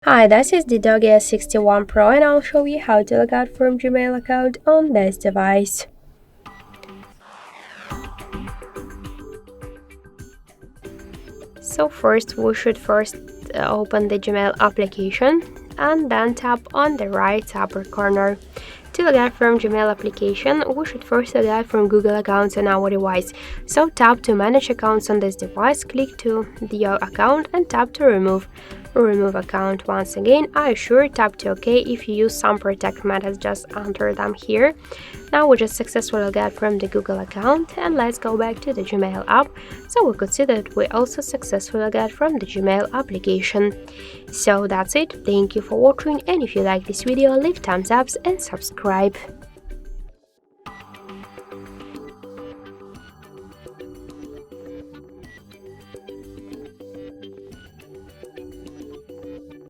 Hi, this is the DOOGEE S61 Pro and I'll show you how to log out from Gmail account on this device. So first we should open the Gmail application and then tap on the right upper corner. To log out from Gmail application, we should first log out from Google accounts on our device. So tap to manage accounts on this device, click to your account and tap to remove account. Once again, I assure tap to OK. If you use some protect methods, just enter them here. Now we just successfully log out from the Google account, and let's go back to the Gmail app. So we could see that we also successfully log out from the Gmail application. So that's it. Thank you for watching, and if you like this video, leave thumbs up and subscribe.